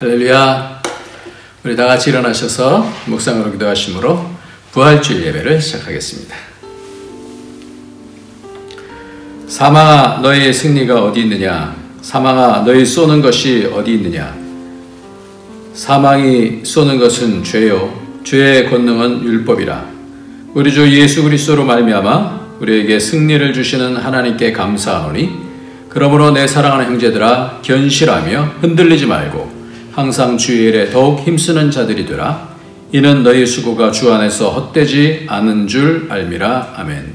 할렐루야. 우리 다 같이 일어나셔서 묵상으로 기도하심으로 부활주일 예배를 시작하겠습니다. 사망아 너의 승리가 어디 있느냐? 사망아 너희 쏘는 것이 어디 있느냐? 사망이 쏘는 것은 죄요 죄의 권능은 율법이라. 우리 주 예수 그리스도로 말미암아 우리에게 승리를 주시는 하나님께 감사하노니 그러므로 내 사랑하는 형제들아 견실하며 흔들리지 말고 항상 주의 일에 더욱 힘쓰는 자들이 되라. 이는 너희 수고가 주 안에서 헛되지 않은 줄 알미라. 아멘.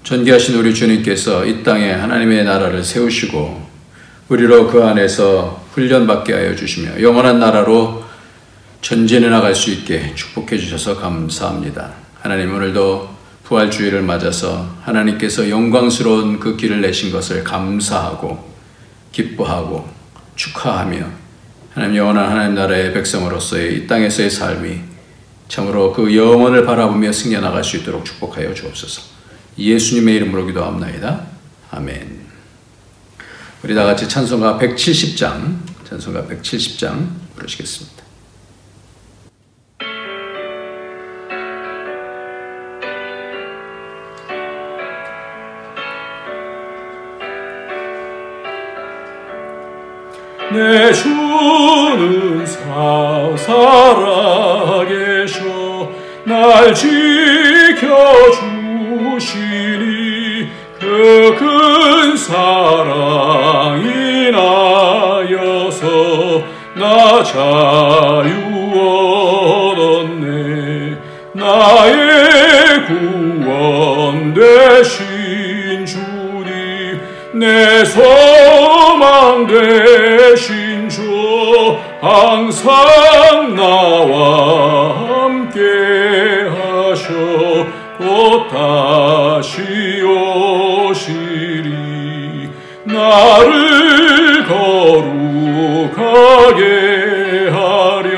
존귀하신 우리 주님께서 이 땅에 하나님의 나라를 세우시고 우리로 그 안에서 훈련받게 하여 주시며 영원한 나라로 전진해 나갈 수 있게 축복해 주셔서 감사합니다. 하나님, 오늘도 부활주일을 맞아서 하나님께서 영광스러운 그 길을 내신 것을 감사하고 기뻐하고 축하하며 하나님 영원한 하나님 나라의 백성으로서의 이 땅에서의 삶이 참으로 그 영원을 바라보며 승리해 나갈 수 있도록 축복하여 주옵소서. 예수님의 이름으로 기도합나이다. 아멘. 우리 다 같이 찬송가 170장 부르시겠습니다. 내 주는 살아계셔 날 지켜주시니 그 큰 사랑이 나여서 나 자유 얻었네. 나의 구원 되신 주님 내 소망 되신 주 항상 나와 함께 하셔 곧 다시 오시리. 나를 거룩하게 하려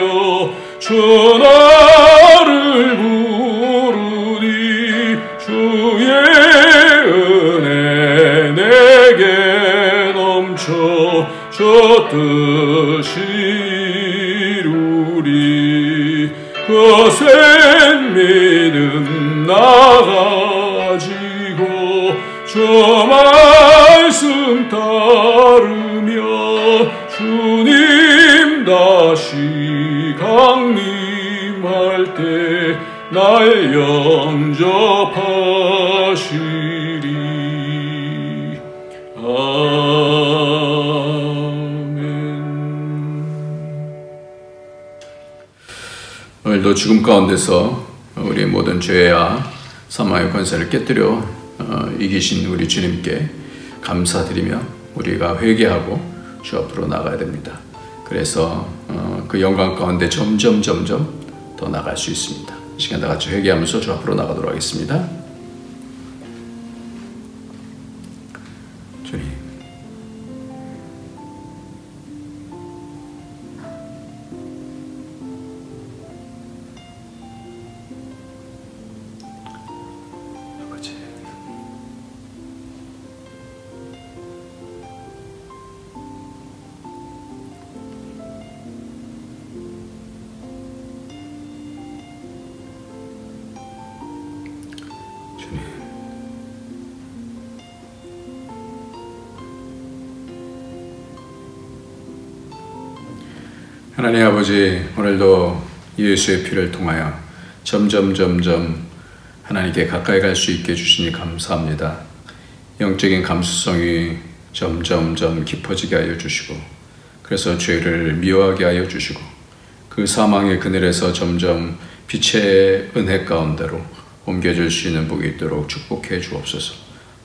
주 나를 부르니 주의 은혜 내게 넘쳐 저 뜻 이루리. 거센 믿음 나가지고 저 말씀 따르며 주님 다시 강림할 때 날 영접하시리. 오늘도 죽음 가운데서 우리의 모든 죄와 사망의 권세를 깨뜨려 이기신 우리 주님께 감사드리며 우리가 회개하고 주 앞으로 나가야 됩니다. 그래서 그 영광 가운데 점점 더 나갈 수 있습니다. 이 시간 다 같이 회개하면서 주 앞으로 나가도록 하겠습니다. 주님, 하나님 아버지, 오늘도 예수의 피를 통하여 점점 하나님께 가까이 갈 수 있게 해주시니 감사합니다. 영적인 감수성이 점점 깊어지게 하여 주시고 그래서 죄를 미워하게 하여 주시고 그 사망의 그늘에서 점점 빛의 은혜 가운데로 옮겨질 수 있는 복이 있도록 축복해 주옵소서.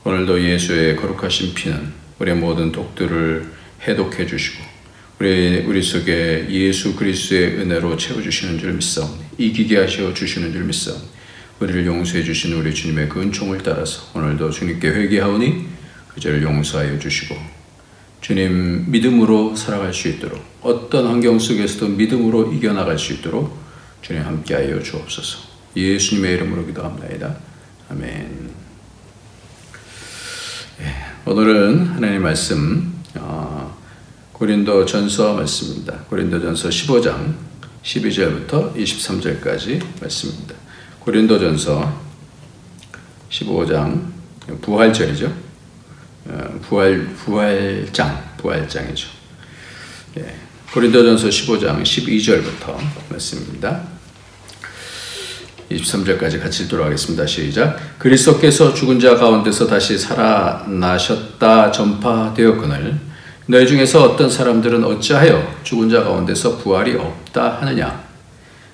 오늘도 예수의 거룩하신 피는 우리의 모든 독들을 해독해 주시고 우리 속에 예수 그리스도의 은혜로 채워주시는 줄 믿사오니 이기게 하셔 주시는 줄 믿사오니 우리를 용서해 주시는 우리 주님의 그 은총을 따라서 오늘도 주님께 회개하오니 그 죄를 용서하여 주시고 주님 믿음으로 살아갈 수 있도록 어떤 환경 속에서도 믿음으로 이겨나갈 수 있도록 주님 함께하여 주옵소서. 예수님의 이름으로 기도합니다. 아멘. 오늘은 하나님의 말씀 고린도전서 말씀입니다. 고린도전서 15장 12절부터 23절까지 말씀입니다. 고린도전서 15장 부활절이죠. 부활장이죠. 예. 고린도전서 15장 12절부터 말씀입니다. 23절까지 같이 읽도록 하겠습니다. 시작. 그리스도께서 죽은 자 가운데서 다시 살아나셨다 전파되었거늘 너희 중에서 어떤 사람들은 어찌하여 죽은 자 가운데서 부활이 없다 하느냐.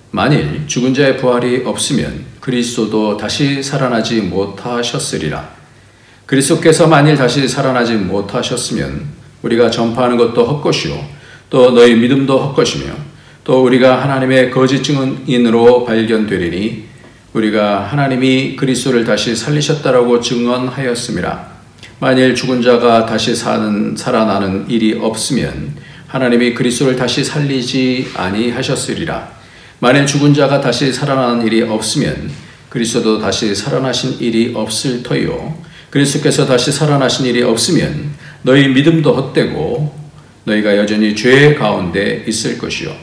만일 죽은 자의 부활이 없으면 그리스도도 다시 살아나지 못하셨으리라. 그리스도께서 만일 다시 살아나지 못하셨으면 우리가 전파하는 것도 헛것이요 또 너희 믿음도 헛것이며 또 우리가 하나님의 거짓 증인으로 발견되리니 우리가 하나님이 그리스도를 다시 살리셨다라고 증언하였음이라. 만일 죽은 자가 다시 살아나는 일이 없으면 하나님이 그리스도를 다시 살리지 아니하셨으리라. 만일 죽은 자가 다시 살아나는 일이 없으면 그리스도도 다시 살아나신 일이 없을 터이요 그리스도께서 다시 살아나신 일이 없으면 너희 믿음도 헛되고 너희가 여전히 죄 가운데 있을 것이요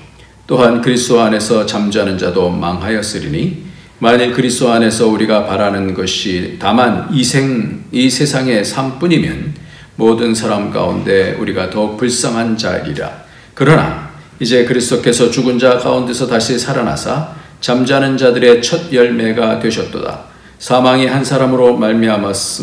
또한 그리스도 안에서 잠자는 자도 망하였으리니 만일 그리스도 안에서 우리가 바라는 것이 다만 이 세상의 삶뿐이면 모든 사람 가운데 우리가 더욱 불쌍한 자이리라. 그러나 이제 그리스도께서 죽은 자 가운데서 다시 살아나사 잠자는 자들의 첫 열매가 되셨도다. 사망이 한 사람으로 말미암았으니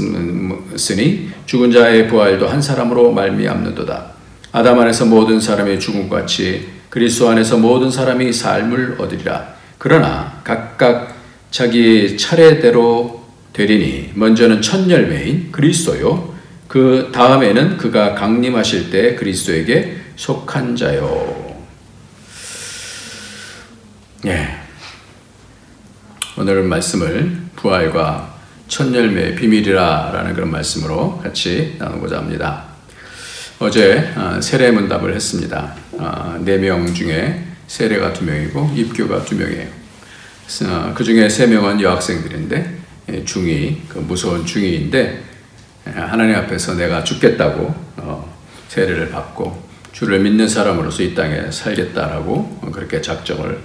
죽은 자의 부활도 한 사람으로 말미암는도다. 아담 안에서 모든 사람이 죽음같이 그리스도 안에서 모든 사람이 삶을 얻으리라. 그러나 각각 자기 차례대로 되리니 먼저는 첫 열매인 그리스도요 그 다음에는 그가 강림하실 때 그리스도에게 속한 자요. 예. 오늘 말씀을 부활과 첫 열매의 비밀이라 라는 그런 말씀으로 같이 나누고자 합니다. 어제 세례문답을 했습니다. 4명 중에 세례가 2명이고 입교가 2명이에요. 그 중에 3명은 여학생들인데 중2, 그 무서운 중2인데 하나님 앞에서 내가 죽겠다고 세례를 받고 주를 믿는 사람으로서 이 땅에 살겠다라고 그렇게 작정을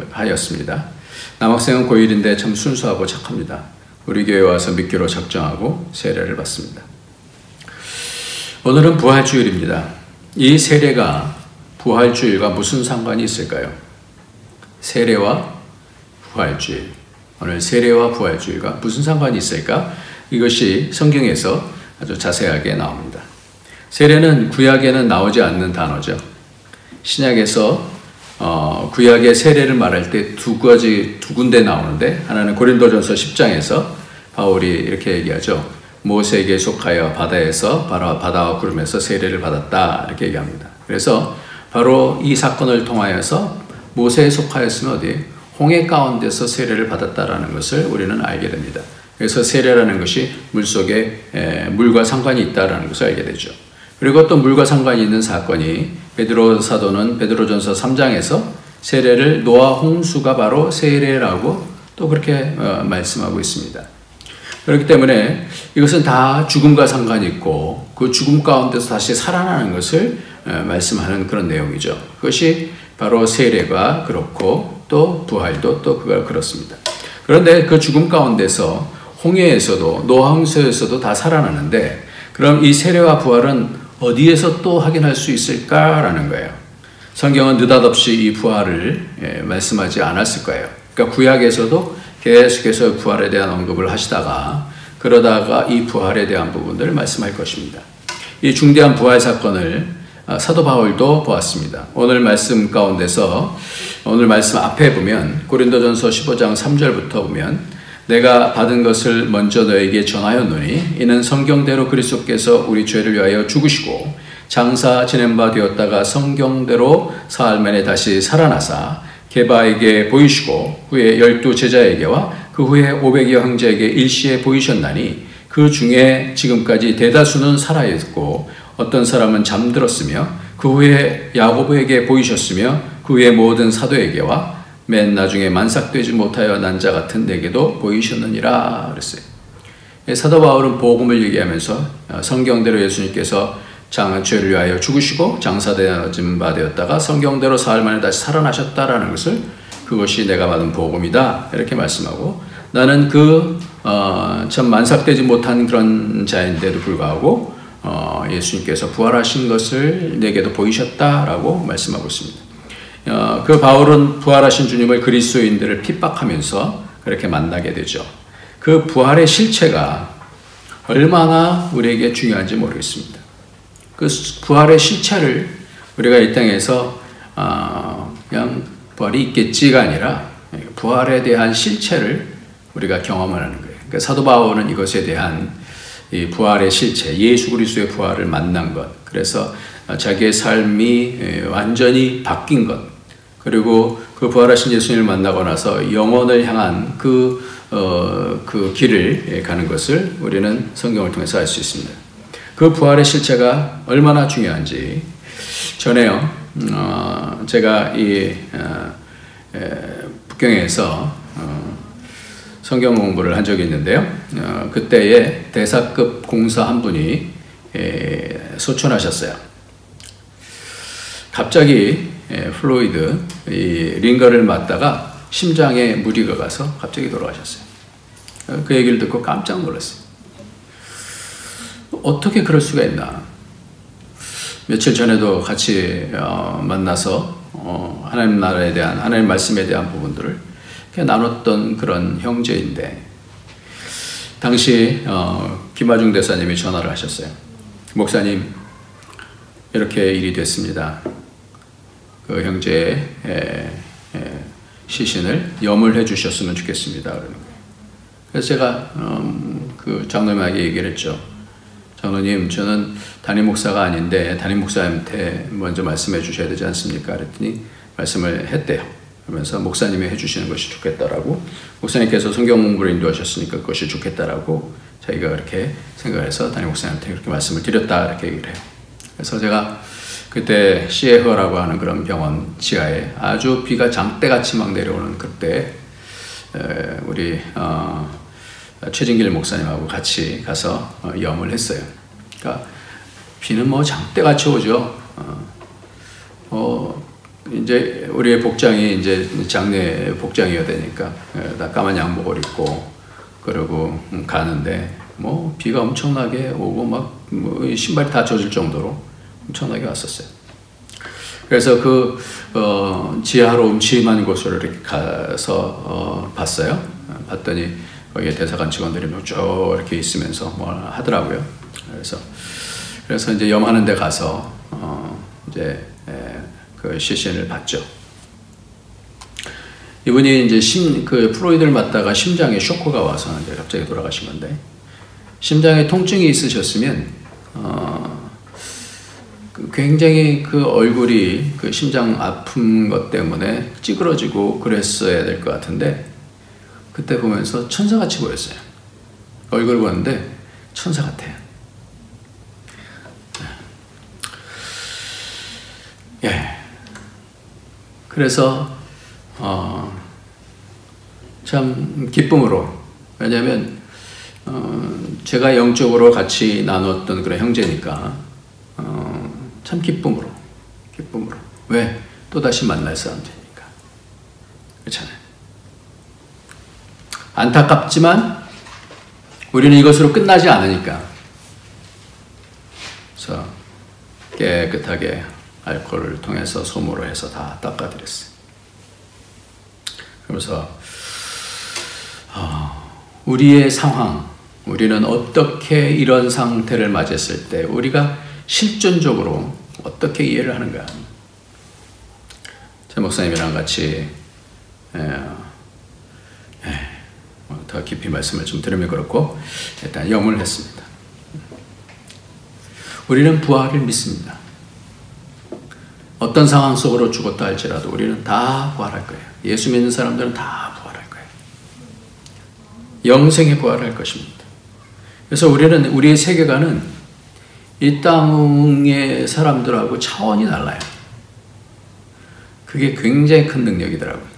하였습니다. 남학생은 고1인데 참 순수하고 착합니다. 우리 교회에 와서 믿기로 작정하고 세례를 받습니다. 오늘은 부활주일입니다. 이 세례가 부활주일과 무슨 상관이 있을까요? 세례와 부활주일. 오늘 세례와 부활주일과 무슨 상관이 있을까? 이것이 성경에서 아주 자세하게 나옵니다. 세례는 구약에는 나오지 않는 단어죠. 신약에서 구약의 세례를 말할 때 두 군데 나오는데 하나는 고린도전서 10장에서 바울이 이렇게 얘기하죠. 모세에게 속하여 바다에서 바다와 구름에서 세례를 받았다 이렇게 얘기합니다. 그래서 바로 이 사건을 통하여서 모세에 속하였으면 어디 홍해 가운데서 세례를 받았다라는 것을 우리는 알게 됩니다. 그래서 세례라는 것이 물속에 물과 상관이 있다라는 것을 알게 되죠. 그리고 또 물과 상관이 있는 사건이 베드로 사도는 베드로전서 3장에서 세례를 노아 홍수가 바로 세례라고 또 그렇게 말씀하고 있습니다. 그렇기 때문에 이것은 다 죽음과 상관이 있고 그 죽음 가운데서 다시 살아나는 것을 말씀하는 그런 내용이죠. 그것이 바로 세례가 그렇고 또 부활도 또 그가 그렇습니다. 그런데 그 죽음 가운데서 홍해에서도 노아 홍수에서도 다 살아나는데 그럼 이 세례와 부활은 어디에서 또 확인할 수 있을까라는 거예요. 성경은 느닷없이 이 부활을 말씀하지 않았을 거예요. 그러니까 구약에서도 계속해서 부활에 대한 언급을 하시다가 그러다가 이 부활에 대한 부분들을 말씀할 것입니다. 이 중대한 부활 사건을 사도 바울도 보았습니다. 오늘 말씀 가운데서 오늘 말씀 앞에 보면 고린도전서 15장 3절부터 보면 내가 받은 것을 먼저 너에게 전하였노니 이는 성경대로 그리스도께서 우리 죄를 위하여 죽으시고 장사 지낸 바 되었다가 성경대로 사흘 만에 다시 살아나사 게바에게 보이시고 후에 12 제자에게와 그 후에 500여 형제에게 일시에 보이셨나니 그 중에 지금까지 대다수는 살아있고 어떤 사람은 잠들었으며 그 후에 야고보에게 보이셨으며 그 후에 모든 사도에게와 맨 나중에 만삭되지 못하여 난 자 같은 내게도 보이셨느니라 그랬어요. 사도 바울은 복음을 얘기하면서 성경대로 예수님께서 죄를 위하여 죽으시고 장사되어진 바 되었다가 성경대로 사흘 만에 다시 살아나셨다라는 것을, 그것이 내가 받은 복음이다 이렇게 말씀하고, 나는 참 만삭되지 못한 그런 자인데도 불구하고 예수님께서 부활하신 것을 내게도 보이셨다라고 말씀하고 있습니다. 그 바울은 부활하신 주님을 그리스도인들을 핍박하면서 그렇게 만나게 되죠. 그 부활의 실체가 얼마나 우리에게 중요한지 모르겠습니다. 그 부활의 실체를 우리가 이 땅에서 그냥 부활이 있겠지가 아니라 부활에 대한 실체를 우리가 경험을 하는 거예요. 그러니까 사도 바울은 이것에 대한 이 부활의 실체, 예수 그리스도의 부활을 만난 것, 그래서 자기의 삶이 완전히 바뀐 것, 그리고 그 부활하신 예수님을 만나고 나서 영원을 향한 그 길을 가는 것을 우리는 성경을 통해서 알 수 있습니다. 그 부활의 실체가 얼마나 중요한지, 전에요, 제가 이 북경에서 성경 공부를 한 적이 있는데요. 그때에 대사급 공사 한 분이 소천하셨어요. 갑자기 플로이드 이 링거를 맞다가 심장에 무리가 가서 갑자기 돌아가셨어요. 그 얘기를 듣고 깜짝 놀랐어요. 어떻게 그럴 수가 있나. 며칠 전에도 같이 만나서 하나님 나라에 대한, 하나님 말씀에 대한 부분들을 나눴던 그런 형제인데, 당시 김하중 대사님이 전화를 하셨어요. 목사님, 이렇게 일이 됐습니다. 그 형제의 시신을 염을 해주셨으면 좋겠습니다. 그러는 거예요. 그래서 제가 그 장로님에게 얘기를 했죠. 장로님, 저는 담임 목사가 아닌데 담임 목사님한테 먼저 말씀해 주셔야 되지 않습니까? 그랬더니 말씀을 했대요. 그러면서 목사님이 해주시는 것이 좋겠다라고, 목사님께서 성경 공부를 인도하셨으니까 그것이 좋겠다라고 자기가 그렇게 생각해서 담임 목사님한테 그렇게 말씀을 드렸다 이렇게 얘기를 해요. 그래서 제가 그때 시에허라고 하는 그런 병원 지하에 아주 비가 장대같이 막 내려오는 그때 우리 최진길 목사님하고 같이 가서 염을 했어요. 그러니까 비는 뭐 장대같이 오죠. 이제 우리의 복장이 이제 장례 복장이어야 되니까 다 까만 양복을 입고 그러고 가는데 뭐 비가 엄청나게 오고 막 뭐 신발이 다 젖을 정도로 엄청나게 왔었어요. 그래서 그 지하로 음침한 곳으로 이렇게 가서 봤어요. 봤더니 거기에 대사관 직원들이 쭉 이렇게 있으면서 뭘 하더라고요. 그래서 이제 염하는 데 가서 이제 그 시신을 봤죠. 이분이 이제 그 프로이드를 맞다가 심장에 쇼크가 와서 이제 갑자기 돌아가신 건데, 심장에 통증이 있으셨으면 굉장히 그 얼굴이 그 심장 아픈 것 때문에 찌그러지고 그랬어야 될 것 같은데, 그때 보면서 천사같이 보였어요. 얼굴 보는데 천사 같아요. 예. 그래서 참 기쁨으로, 왜냐하면 제가 영적으로 같이 나눴던 그런 형제니까 참 기쁨으로. 왜? 또다시 만날 사람들이니까. 그렇잖아요. 안타깝지만 우리는 이것으로 끝나지 않으니까. 그래서 깨끗하게 알코올을 통해서 솜으로 해서 다 닦아드렸어요. 그러면서 우리의 상황, 우리는 어떻게 이런 상태를 맞았을 때 우리가 실존적으로 어떻게 이해를 하는가. 제 목사님이랑 같이 더 깊이 말씀을 좀 들으면 그렇고 일단 염을 했습니다. 우리는 부활을 믿습니다. 어떤 상황 속으로 죽었다 할지라도 우리는 다 부활할 거예요. 예수 믿는 사람들은 다 부활할 거예요. 영생에 부활할 것입니다. 그래서 우리의 세계관은 이 땅의 사람들하고 차원이 달라요. 그게 굉장히 큰 능력이더라고요.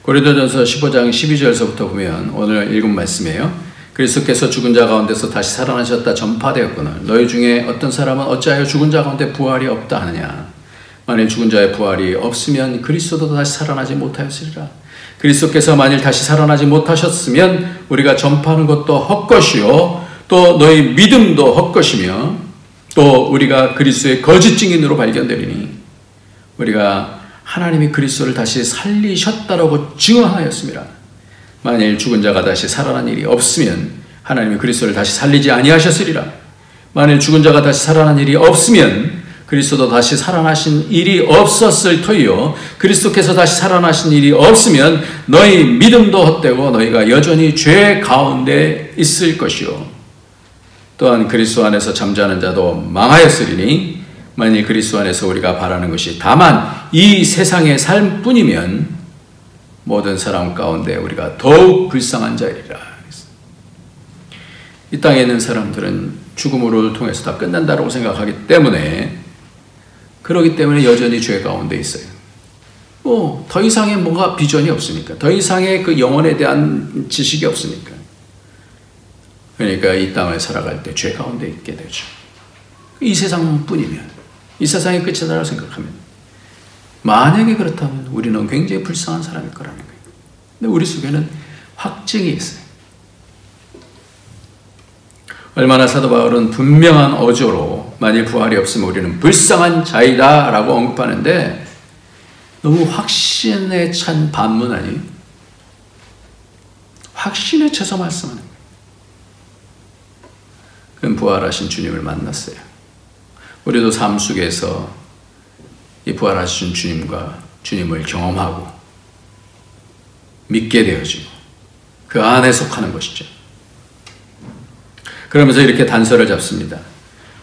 고린도전서 15장 12절서부터 보면 오늘 읽은 말씀이에요. 그리스도께서 죽은 자 가운데서 다시 살아나셨다 전파되었거늘 너희 중에 어떤 사람은 어찌하여 죽은 자 가운데 부활이 없다 하느냐. 만일 죽은 자의 부활이 없으면 그리스도도 다시 살아나지 못하였으리라. 그리스도께서 만일 다시 살아나지 못하셨으면 우리가 전파하는 것도 헛것이요 또 너희 믿음도 헛것이며 또 우리가 그리스도의 거짓 증인으로 발견되리니 우리가 하나님이 그리스도를 다시 살리셨다라고 증언하였습니다. 만일 죽은 자가 다시 살아난 일이 없으면 하나님이 그리스도를 다시 살리지 아니하셨으리라. 만일 죽은 자가 다시 살아난 일이 없으면 그리스도도 다시 살아나신 일이 없었을 터이요 그리스도께서 다시 살아나신 일이 없으면 너희 믿음도 헛되고 너희가 여전히 죄 가운데 있을 것이요 또한 그리스도 안에서 잠자는 자도 망하였으리니 만일 그리스도 안에서 우리가 바라는 것이 다만 이 세상의 삶뿐이면 모든 사람 가운데 우리가 더욱 불쌍한 자이리라. 이 땅에 있는 사람들은 죽음으로 통해서 다 끝난다고 생각하기 때문에 그렇기 때문에 여전히 죄 가운데 있어요. 더 이상의 뭔가 비전이 없으니까. 더 이상의 그 영혼에 대한 지식이 없으니까. 그러니까 이 땅을 살아갈 때 죄 가운데 있게 되죠. 이 세상뿐이면, 이 세상이 끝이다라고 생각하면, 만약에 그렇다면 우리는 굉장히 불쌍한 사람일 거라는 거예요. 근데 우리 속에는 확증이 있어요. 얼마나 사도 바울은 분명한 어조로 만일 부활이 없으면 우리는 불쌍한 자이다 라고 언급하는데 너무 확신에 찬 반문 아니에요? 확신에 차서 말씀하는 거예요. 그럼 부활하신 주님을 만났어요. 우리도 삶 속에서 이 부활하신 주님을 경험하고 믿게 되어지고 그 안에 속하는 것이죠. 그러면서 이렇게 단서를 잡습니다.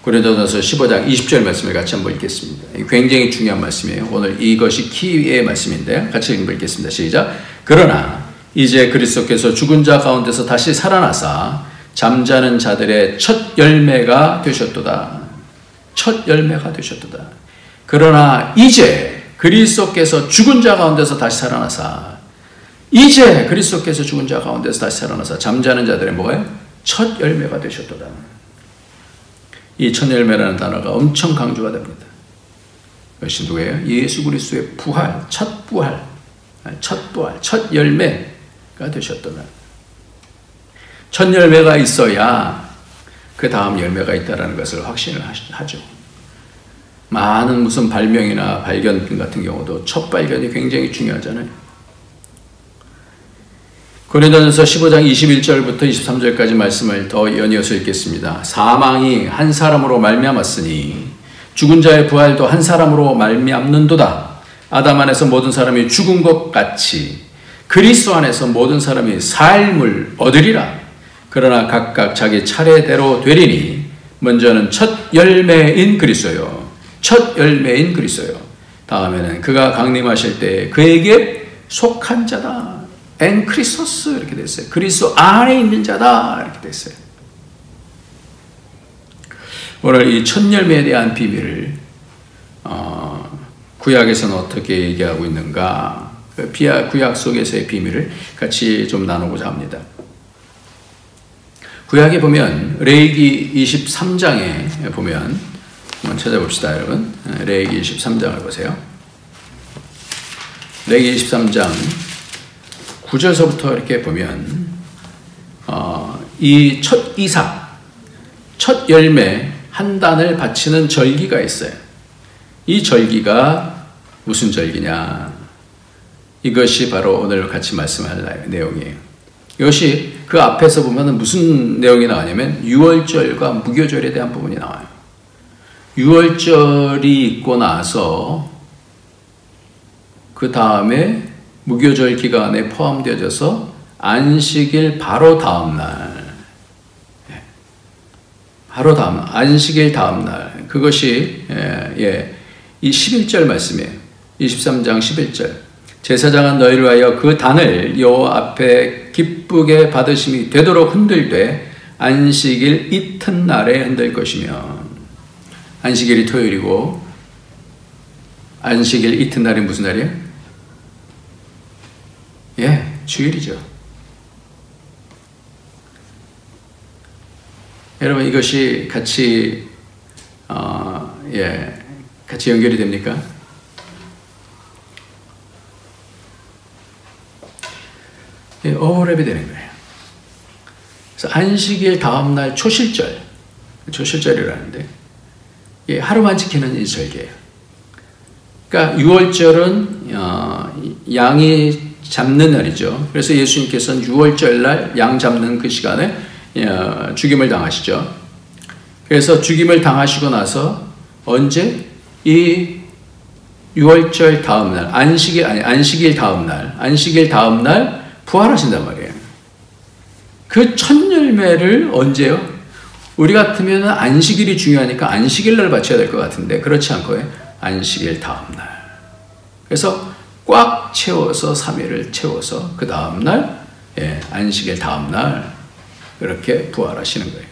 고린도전서 15장 20절 말씀을 같이 한번 읽겠습니다. 굉장히 중요한 말씀이에요. 오늘 이것이 키의 말씀인데 같이 읽겠습니다. 시작. 그러나 이제 그리스도께서 죽은 자 가운데서 다시 살아나사 잠자는 자들의 첫 열매가 되셨도다. 첫 열매가 되셨도다. 그러나 이제 그리스도께서 죽은 자 가운데서 다시 살아나사 이제 그리스도께서 죽은 자 가운데서 다시 살아나사 잠자는 자들의 뭐예요? 첫 열매가 되셨도다. 이 첫 열매라는 단어가 엄청 강조가 됩니다. 그것이 누구예요? 예수 그리스도의 부활, 첫 부활, 첫 열매가 되셨도다. 첫 열매가 있어야 그 다음 열매가 있다는 것을 확신을 하죠. 많은 무슨 발명이나 발견 같은 경우도 첫 발견이 굉장히 중요하잖아요. 고린도전서 15장 21절부터 23절까지 말씀을 더 연이어서 읽겠습니다. 사망이 한 사람으로 말미암았으니 죽은 자의 부활도 한 사람으로 말미암는도다. 아담 안에서 모든 사람이 죽은 것 같이 그리스도 안에서 모든 사람이 삶을 얻으리라. 그러나 각각 자기 차례대로 되리니 먼저는 첫 열매인 그리스도요. 첫 열매인 그리스도요. 다음에는 그가 강림하실 때 그에게 속한 자다. 엔 크리스토스 이렇게 됐어요. 그리스도 안에 있는 자다 이렇게 됐어요. 오늘 이 첫 열매에 대한 비밀을 구약에서는 어떻게 얘기하고 있는가, 구약 속에서의 비밀을 같이 좀 나누고자 합니다. 구약에 보면 레위기 23장에 보면 한번 찾아봅시다, 여러분. 레위기 23장을 보세요. 레위기 23장 9절서부터 이렇게 보면 이 첫 이삭, 첫 열매 한 단을 바치는 절기가 있어요. 이 절기가 무슨 절기냐? 이것이 바로 오늘 같이 말씀할 내용이에요. 이것이 그 앞에서 보면 무슨 내용이 나오냐면 유월절과 무교절에 대한 부분이 나와요. 유월절이 있고 나서 그 다음에 무교절 기간에 포함되어져서 안식일 바로 다음날, 안식일 다음날, 그것이 이 11절 말씀이에요. 23장 11절. 제사장은 너희를 위하여 그 단을 여호와 앞에 기쁘게 받으심이 되도록 흔들되 안식일 이튿날에 흔들 것이며, 안식일이 토요일이고 안식일 이튿날이 무슨 날이에요? 주일이죠. 여러분 이것이 같이 같이 연결이 됩니까? 오버랩이 되는 거예요. 그래서 안식일 다음날 초실절이라는데 하루만 지키는 이 절기예요. 그러니까 6월절은 양이 잡는 날이죠. 그래서 예수님께서는 6월절 날 양 잡는 그 시간에 죽임을 당하시죠. 그래서 죽임을 당하시고 나서 언제? 이 6월절 다음날, 안식일 다음날 부활하신단 말이에요. 그 첫 열매를 언제요? 우리 같으면 안식일이 중요하니까 안식일 날 바쳐야 될 것 같은데 그렇지 않고요. 안식일 다음날. 그래서 꽉 채워서 3일을 채워서 그 다음날 안식일 다음날 그렇게 부활하시는 거예요.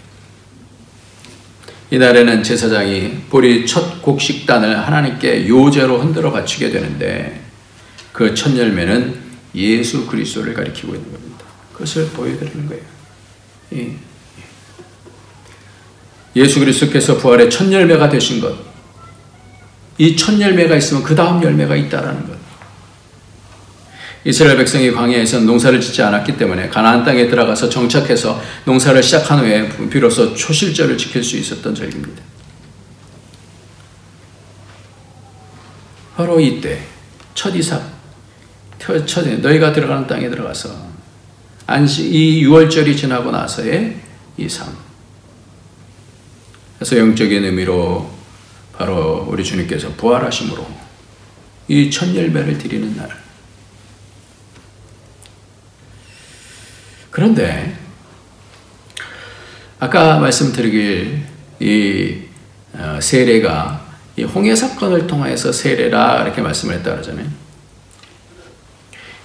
이날에는 제사장이 뿌리 첫 곡식단을 하나님께 요제로 흔들어 바치게 되는데 그 첫 열매는 예수 그리스도를 가리키고 있는 겁니다. 그것을 보여드리는 거예요. 예수 그리스도께서 부활의 첫 열매가 되신 것, 이 첫 열매가 있으면 그 다음 열매가 있다라는 것. 이스라엘 백성이 광야에서 농사를 짓지 않았기 때문에 가나안 땅에 들어가서 정착해서 농사를 시작한 후에 비로소 초실절을 지킬 수 있었던 절기입니다. 바로 이때 첫 이삭, 너희가 들어가는 땅에 들어가서 이 6월절이 지나고 나서의 이 삶. 그래서 영적인 의미로 바로 우리 주님께서 부활하심으로 이 첫 열매를 드리는 날. 그런데 아까 말씀드리길 이 세례가 이 홍해 사건을 통해서 세례라 이렇게 말씀을 했다 그러잖아요.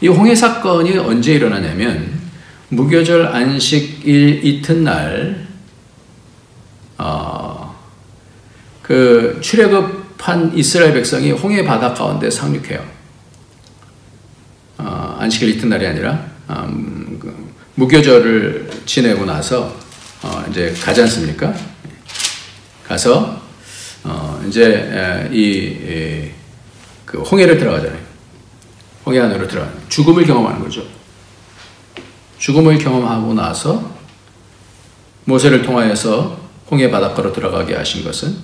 이 홍해 사건이 언제 일어나냐면 무교절 안식일 이튿날 그 출애굽한 이스라엘 백성이 홍해 바다 가운데 상륙해요. 안식일 이튿날이 아니라 무교절을 지내고 나서 이제 가지 않습니까? 가서 이제 그 홍해를 들어가잖아요. 홍해 안으로 들어가는 죽음을 경험하는 거죠. 죽음을 경험하고 나서 모세를 통하여서 홍해 바닷가로 들어가게 하신 것은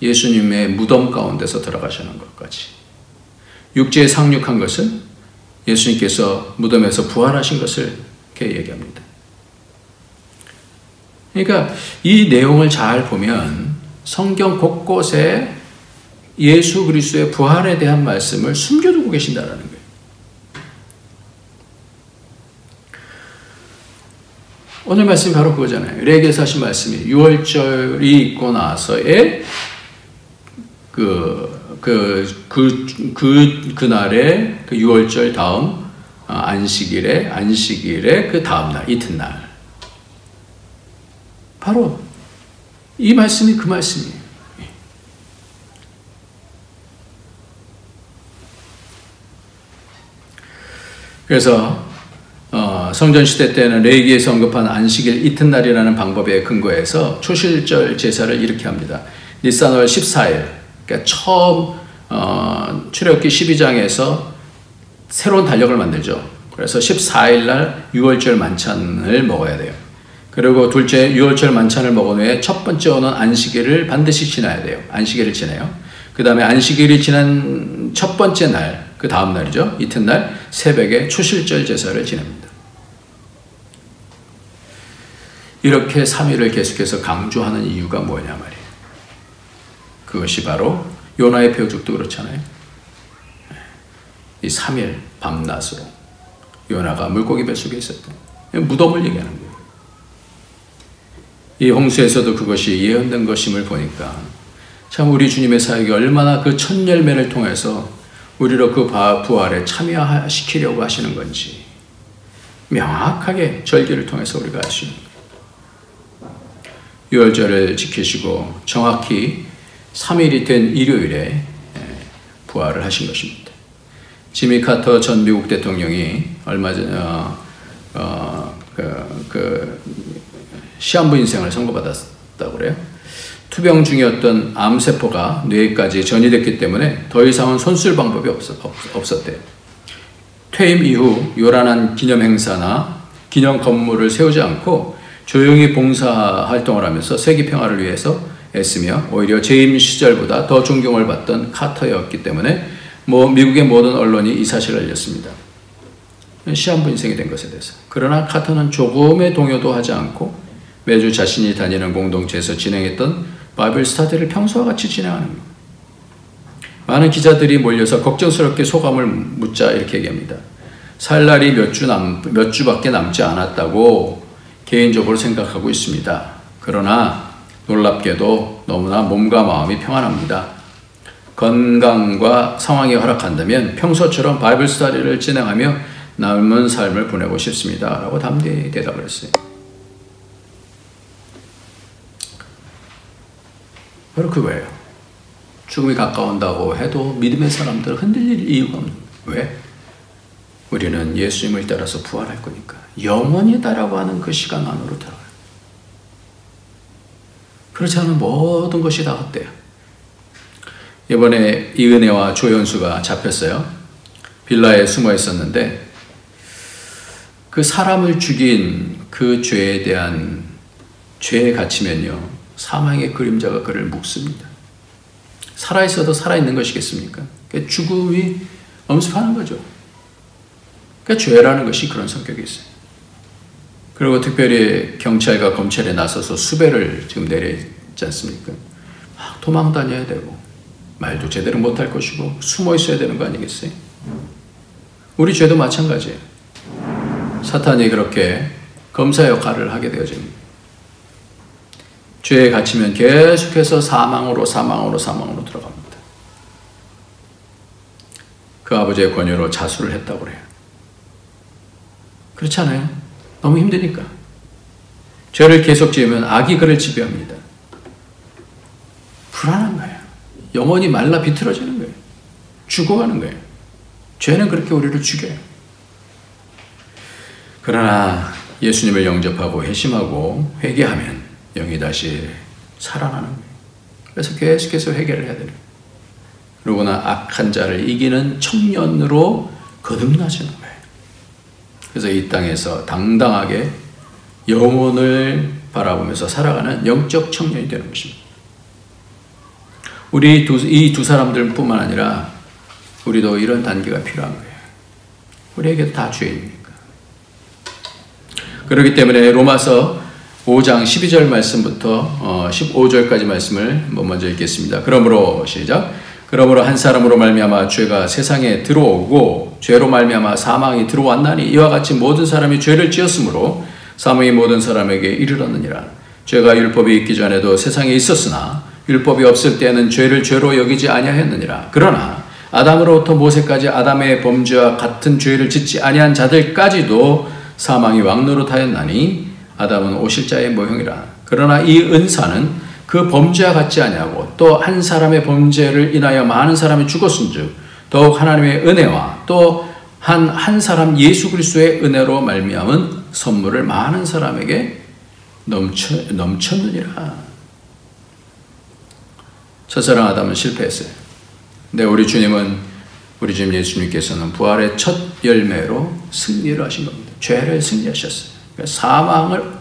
예수님의 무덤 가운데서 들어가시는 것까지. 육지에 상륙한 것은 예수님께서 무덤에서 부활하신 것을 이렇게 얘기합니다. 그러니까 이 내용을 잘 보면 성경 곳곳에 예수 그리스도의 부활에 대한 말씀을 숨겨두고 계신다는 거예요. 오늘 말씀이 바로 그거잖아요. 레위기에서 하신 말씀이 6월절이 있고 나서의 그날의 그 6월절 다음 안식일의 그 다음날, 이튿날. 바로 이 말씀이 그 말씀이에요. 그래서 성전시대 때는 레위기에서 언급한 안식일 이튿날이라는 방법에 근거해서 초실절 제사를 이렇게 합니다. 니산월 14일, 그러니까 처음 출애굽기 12장에서 새로운 달력을 만들죠. 그래서 14일 날 6월절 만찬을 먹어야 돼요. 그리고 둘째 6월절 만찬을 먹은 후에 첫 번째 오는 안식일을 반드시 지나야 돼요. 안식일을 지내요. 그 다음에 안식일이 지난 첫 번째 날, 그 다음 날이죠. 이튿날 새벽에 초실절 제사를 지냅니다. 이렇게 3일을 계속해서 강조하는 이유가 뭐냐 말이에요. 그것이 바로 요나의 표적도 그렇잖아요. 이 3일 밤낮으로 요나가 물고기 뱃속에 있었던 무덤을 얘기하는 거예요. 이 홍수에서도 그것이 예언된 것임을 보니까 참 우리 주님의 사역이 얼마나 그 첫 열매를 통해서 우리로 그 부활에 참여시키려고 하시는 건지 명확하게 절기를 통해서 우리가 알 수 있는 거예요. 6월절을 지키시고 정확히 3일이 된 일요일에 부활을 하신 것입니다. 지미 카터 전 미국 대통령이 얼마 전 시한부 인생을 선고받았다고 그래요. 투병 중이었던 암세포가 뇌까지 전이됐기 때문에 더 이상은 손쓸 방법이 없었대요. 퇴임 이후 요란한 기념 행사나 기념 건물을 세우지 않고 조용히 봉사활동을 하면서 세계 평화를 위해서 애쓰며 오히려 재임 시절보다 더 존경을 받던 카터였기 때문에 미국의 모든 언론이 이 사실을 알렸습니다. 시한부 인생이 된 것에 대해서. 그러나 카터는 조금의 동요도 하지 않고 매주 자신이 다니는 공동체에서 진행했던 바이블 스터디를 평소와 같이 진행하는 겁니다. 많은 기자들이 몰려서 걱정스럽게 소감을 묻자 이렇게 얘기합니다. 살 날이 몇 주밖에 남지 않았다고 개인적으로 생각하고 있습니다. 그러나 놀랍게도 너무나 몸과 마음이 평안합니다. 건강과 상황이 허락한다면 평소처럼 바이블 스터디를 진행하며 남은 삶을 보내고 싶습니다. 라고 담대히 대답을 했어요. 바로 그거예요. 죽음이 가까운다고 해도 믿음의 사람들은 흔들릴 이유가 없는 거예요. 왜? 우리는 예수님을 따라서 부활할 거니까. 영원이다라고 하는 그 시간 안으로 들어가요. 그렇지 않으면 모든 것이 다 헛돼요. 이번에 이은혜와 조연수가 잡혔어요. 빌라에 숨어 있었는데 그 사람을 죽인 그 죄에 대한 죄에 갇히면요, 사망의 그림자가 그를 묶습니다. 살아있어도 살아있는 것이겠습니까? 그러니까 죽음이 엄습하는 거죠. 그러니까 죄라는 것이 그런 성격이 있어요. 그리고 특별히 경찰과 검찰에 나서서 수배를 지금 내려있지 않습니까? 막 도망 다녀야 되고 말도 제대로 못할 것이고 숨어 있어야 되는 거 아니겠어요? 우리 죄도 마찬가지예요. 사탄이 그렇게 검사 역할을 하게 되어집니다. 죄에 갇히면 계속해서 사망으로 들어갑니다. 그 아버지의 권유로 자수를 했다고 그래요. 그렇지 않아요? 너무 힘드니까. 죄를 계속 지으면 악이 그를 지배합니다. 불안한 거예요. 영혼이 말라 비틀어지는 거예요. 죽어가는 거예요. 죄는 그렇게 우리를 죽여요. 그러나 예수님을 영접하고 회심하고 회개하면 영이 다시 살아나는 거예요. 그래서 계속해서 회개를 해야 돼요. 그러고나 악한 자를 이기는 청년으로 거듭나시는 거예요. 그래서 이 땅에서 당당하게 영혼을 바라보면서 살아가는 영적 청년이 되는 것입니다. 우리 이 두 사람들뿐만 아니라 우리도 이런 단계가 필요한 거예요. 우리에게 다 죄입니까? 그렇기 때문에 로마서 5장 12절 말씀부터 15절까지 말씀을 먼저 읽겠습니다. 그러므로 시작. 그러므로 한 사람으로 말미암아 죄가 세상에 들어오고 죄로 말미암아 사망이 들어왔나니 이와 같이 모든 사람이 죄를 지었으므로 사망이 모든 사람에게 이르렀느니라. 죄가 율법이 있기 전에도 세상에 있었으나 율법이 없을 때에는 죄를 죄로 여기지 아니하였느니라. 그러나 아담으로부터 모세까지 아담의 범죄와 같은 죄를 짓지 아니한 자들까지도 사망이 왕노릇하였나니 아담은 오실자의 모형이라. 그러나 이 은사는 그 범죄와 같지 아니하고 또 한 사람의 범죄를 인하여 많은 사람이 죽었은즉 더욱 하나님의 은혜와 또 한 사람 예수 그리스도의 은혜로 말미암은 선물을 많은 사람에게 넘쳤느니라. 첫사랑 아담은 실패했어요. 근데 우리 주님 예수님께서는 부활의 첫 열매로 승리를 하신 겁니다. 죄를 승리하셨어요. 그러니까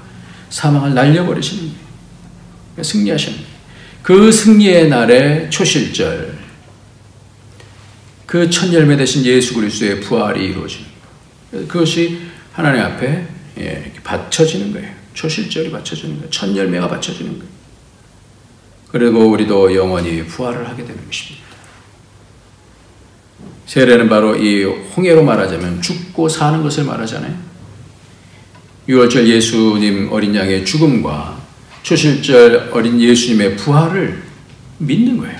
사망을 날려버리시는 거예요. 그러니까 승리하셨는 거예요. 그 승리의 날의 초실절, 그 첫 열매 되신 예수 그리스도의 부활이 이루어지는 거예요. 그것이 하나님 앞에 이렇게 바쳐지는 거예요. 초실절이 바쳐지는 거예요. 첫 열매가 바쳐지는 거예요. 그리고 우리도 영원히 부활을 하게 되는 것입니다. 세례는 바로 이 홍해로 말하자면 죽고 사는 것을 말하잖아요. 유월절 예수님 어린 양의 죽음과 초실절 어린 예수님의 부활을 믿는 거예요.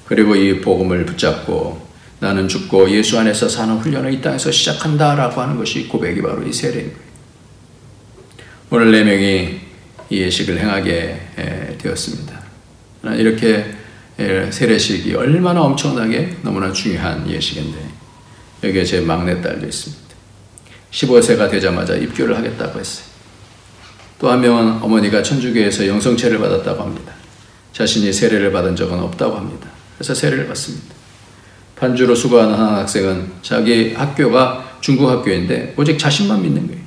그리고 이 복음을 붙잡고 나는 죽고 예수 안에서 사는 훈련을 이 땅에서 시작한다라고 하는 것이 고백이 바로 이 세례인 거예요. 오늘 4명이 이 예식을 행하게 되었습니다. 이렇게 세례식이 얼마나 엄청나게 너무나 중요한 예식인데 여기에 제 막내딸도 있습니다. 15세가 되자마자 입교를 하겠다고 했어요. 또 한 명은 어머니가 천주교에서 영성체를 받았다고 합니다. 자신이 세례를 받은 적은 없다고 합니다. 그래서 세례를 받습니다. 반주로 수고하는 한 학생은 자기 학교가 중국 학교인데 오직 자신만 믿는 거예요.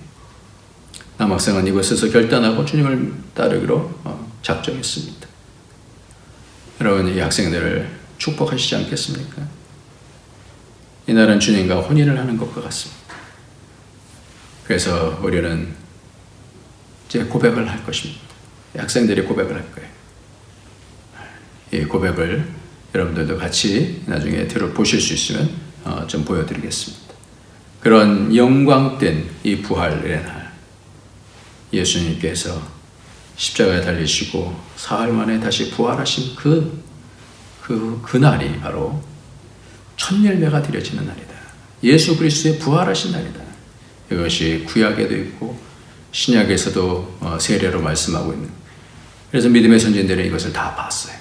남학생은 이곳에서 결단하고 주님을 따르기로 작정했습니다. 여러분, 이 학생들을 축복하시지 않겠습니까? 이날은 주님과 혼인을 하는 것과 같습니다. 그래서 우리는 이제 고백을 할 것입니다. 학생들이 고백을 할 거예요. 이 고백을 여러분들도 같이 나중에 보실 수 있으면 좀 보여드리겠습니다. 그런 영광된 이 부활의 날, 예수님께서 십자가에 달리시고 사흘 만에 다시 부활하신 그 날이 바로 첫 열매가 드려지는 날이다. 예수 그리스도의 부활하신 날이다. 이것이 구약에도 있고 신약에서도 세례로 말씀하고 있는. 그래서 믿음의 선진들은 이것을 다 봤어요.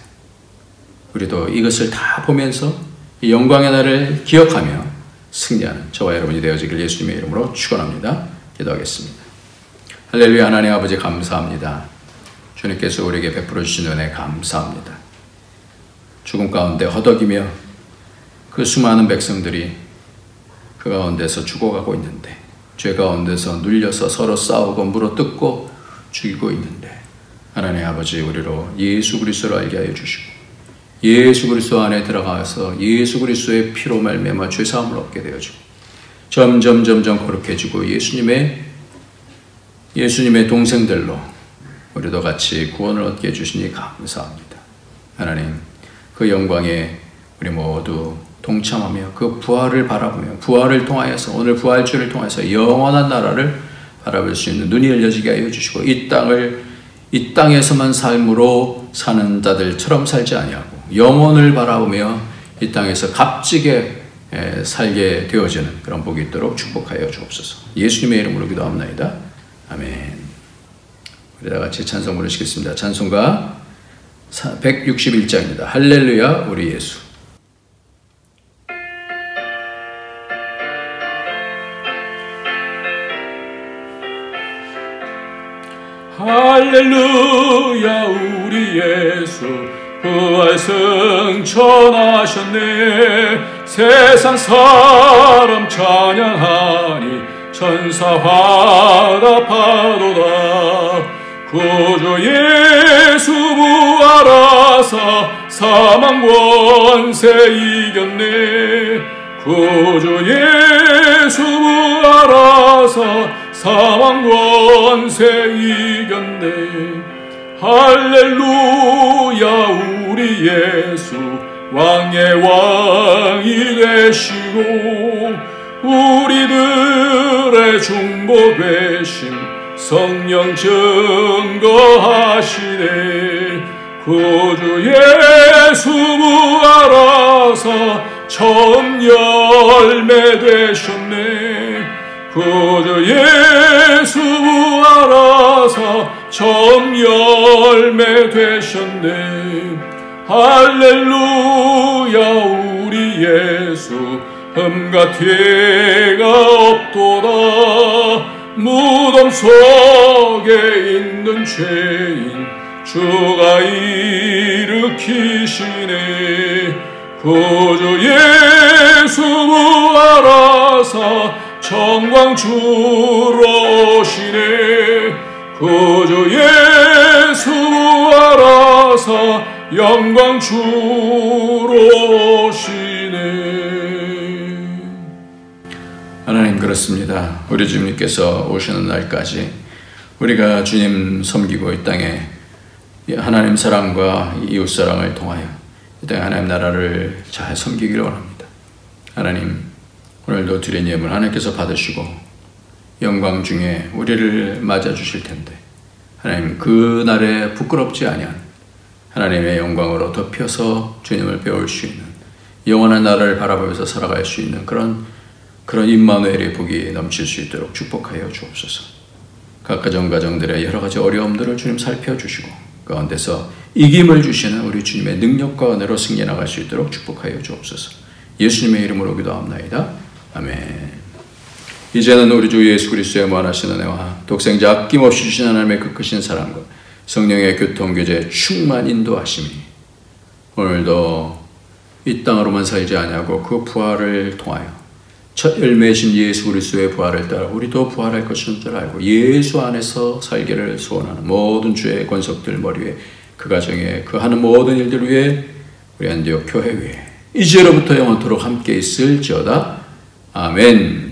우리도 이것을 다 보면서 이 영광의 날을 기억하며 승리하는 저와 여러분이 되어지길 예수님의 이름으로 축원합니다. 기도하겠습니다. 할렐루야. 하나님 아버지 감사합니다. 주님께서 우리에게 베풀어 주신 은혜 감사합니다. 죽음 가운데 허덕이며 그 수많은 백성들이 그 가운데서 죽어가고 있는데, 죄 가운데서 눌려서 서로 싸우고 물어뜯고 죽이고 있는데, 하나님 아버지 우리로 예수 그리스도를 알게 하여 주시고 예수 그리스도 안에 들어가서 예수 그리스도의 피로 말미암아 죄사함을 얻게 되어지고 점점 거룩해지고 예수님의 동생들로 우리도 같이 구원을 얻게 해주시니 감사합니다. 하나님, 그 영광에 우리 모두 동참하며 그 부활을 바라보며 부활을 통하여서 오늘 부활주를 통해서 영원한 나라를 바라볼 수 있는 눈이 열려지게 하여 주시고 이 땅에서만 삶으로 사는 자들처럼 살지 아니하고 영혼을 바라보며 이 땅에서 값지게 살게 되어지는 그런 복이 있도록 축복하여 주옵소서. 예수님의 이름으로 기도합나이다. 아멘. 우리 다 같이 찬송 부르시겠습니다. 찬송가 161장입니다. 할렐루야 우리 예수. 할렐루야 우리 예수 부활 승천하셨네. 세상 사람 찬양하니 천사 화답하도다. 구주 예수 부활하사 사망 권세 이겼네. 구주 예수 부활하사 사망 권세 이겼네. 할렐루야 우리 예수 왕의 왕이 되시고 우리들의 중보 되심 성령 증거하시네. 구주 예수 부활하사 처음 열매 되셨네. 구주 예수 부활하사 처음 열매 되셨네. 할렐루야 우리 예수 흠과 티가 없도다. 무덤 속에 있는 죄인 주가 일으키시네. 구주 예수 부활하사 정광 주로 오시네. 구주 예수 부활하사 영광 주로 오시네. 하나님, 그렇습니다. 우리 주님께서 오시는 날까지 우리가 주님 섬기고 이 땅에 하나님 사랑과 이웃 사랑을 통하여 이 땅에 하나님 나라를 잘 섬기기를 원합니다. 하나님, 오늘도 드린 예물 하나님께서 받으시고 영광 중에 우리를 맞아 주실 텐데, 하나님 그 날에 부끄럽지 아니한 하나님의 영광으로 덮여서 주님을 배울 수 있는 영원한 나라를 바라보면서 살아갈 수 있는 그런 임마누엘의 복이 넘칠 수 있도록 축복하여 주옵소서. 각 가정들의 여러 가지 어려움들을 주님 살펴주시고 가운데서 이김을 주시는 우리 주님의 능력과 은혜로 승리나갈 수 있도록 축복하여 주옵소서. 예수님의 이름으로 기도합나이다. 아멘. 이제는 우리 주 예수 그리스도의 무한하신 은혜와 독생자 아낌없이 주신 하나님의 그 크신 사랑과 성령의 교통교제 충만 인도하심이 오늘도 이 땅으로만 살지 아니하고 그 부활을 통하여 첫 열매이신 예수 그리스도의 부활을 따라 우리도 부활할 것인 줄 알고 예수 안에서 살기를 소원하는 모든 주의 권속들 머리 위에 그 가정에 그 하는 모든 일들 위에 우리 안디옥 교회 위에 이제로부터 영원토록 함께 있을지어다. 아멘.